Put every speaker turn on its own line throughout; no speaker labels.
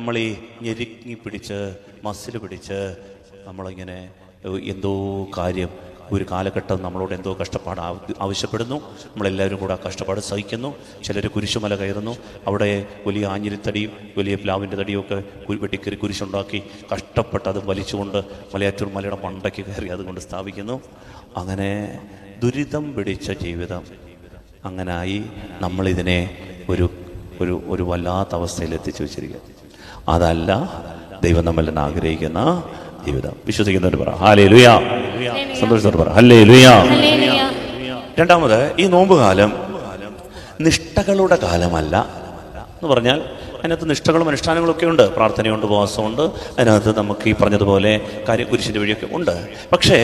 നമ്മൾ ഈ ഞെരുങ്ങി പിടിച്ച് മസിൽ പിടിച്ച് നമ്മളിങ്ങനെ എന്തോ കാര്യം ഒരു കാലഘട്ടം നമ്മളോട് എന്തോ കഷ്ടപ്പാട് ആവശ്യപ്പെടുന്നു. നമ്മളെല്ലാവരും കൂടെ ആ കഷ്ടപ്പാട് സഹിക്കുന്നു. ചിലർ കുരിശുമല കയറുന്നു. അവിടെ വലിയ ആഞ്ഞിലിത്തടിയും വലിയ പ്ലാവിൻ്റെ തടിയും ഒക്കെ വെട്ടിക്കറി കുരിശുണ്ടാക്കി കഷ്ടപ്പെട്ട് അത് വലിച്ചുകൊണ്ട് മലയാറ്റൂർ മലയുടെ മണ്ടയ്ക്ക് കയറി അതുകൊണ്ട് സ്ഥാപിക്കുന്നു. അങ്ങനെ ദുരിതം പിടിച്ച ജീവിതം അങ്ങനായി നമ്മളിതിനെ ഒരു വല്ലാത്ത അവസ്ഥയിൽ എത്തിച്ചു വെച്ചിരിക്കുക. അതല്ല ദൈവം നമ്മളിൽ ആഗ്രഹിക്കുന്ന ജീവിതം. വിശ്വസിക്കുന്നവർ പറ ഹല്ലേലൂയ, സന്തോഷത്തോടെ പറ ഹല്ലേലൂയ. രണ്ടാമത്, ഈ നോമ്പുകാലം നിഷ്ഠകളുടെ കാലമല്ല എന്ന് പറഞ്ഞാൽ അതിനകത്ത് നിഷ്ഠകളും അനുഷ്ഠാനങ്ങളും ഒക്കെ ഉണ്ട്. പ്രാർത്ഥനയുണ്ട്, ഉപവാസമുണ്ട്, അതിനകത്ത് നമുക്ക് ഈ പറഞ്ഞതുപോലെ കുരിശിൻ്റെ വഴിയൊക്കെ ഉണ്ട്. പക്ഷേ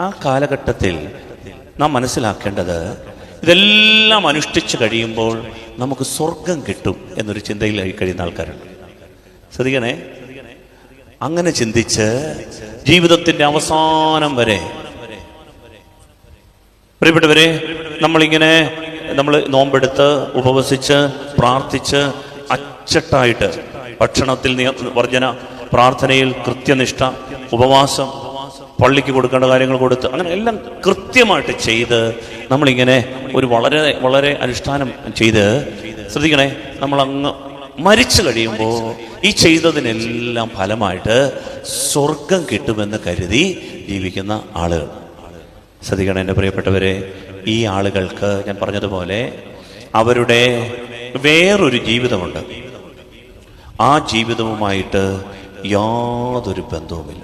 ആ കാലഘട്ടത്തിൽ നാം മനസ്സിലാക്കേണ്ടത് ഇതെല്ലാം അനുഷ്ഠിച്ച് കഴിയുമ്പോൾ നമുക്ക് സ്വർഗം കിട്ടും എന്നൊരു ചിന്തയിലായി കഴിയുന്ന ആൾക്കാരുണ്ട്. ശ്രദ്ധിക്കണേ, അങ്ങനെ ചിന്തിച്ച് ജീവിതത്തിൻ്റെ അവസാനം വരെ പ്രിയപ്പെട്ടവരെ നമ്മൾ നോമ്പെടുത്ത് ഉപവസിച്ച് പ്രാർത്ഥിച്ച് അച്ചട്ടായിട്ട് ഭക്ഷണത്തിൽ വർജന, പ്രാർത്ഥനയിൽ കൃത്യനിഷ്ഠ, ഉപവാസം, പള്ളിക്ക് കൊടുക്കേണ്ട കാര്യങ്ങൾ കൊടുത്ത് അങ്ങനെ എല്ലാം കൃത്യമായിട്ട് ചെയ്ത് നമ്മളിങ്ങനെ ഒരു വളരെ വളരെ അനുഷ്ഠാനം ചെയ്ത് ശ്രദ്ധിക്കണേ, നമ്മളങ്ങ് മരിച്ചു കഴിയുമ്പോൾ ഈ ചെയ്തതിനെല്ലാം ഫലമായിട്ട് സ്വർഗം കിട്ടുമെന്ന് കരുതി ജീവിക്കുന്ന ആളുകൾ. ശ്രദ്ധിക്കണം എൻ്റെ പ്രിയപ്പെട്ടവരെ, ഈ ആളുകൾക്ക് ഞാൻ പറഞ്ഞതുപോലെ അവരുടെ വേറൊരു ജീവിതമുണ്ട്. ആ ജീവിതവുമായിട്ട് യാതൊരു ബന്ധവുമില്ല.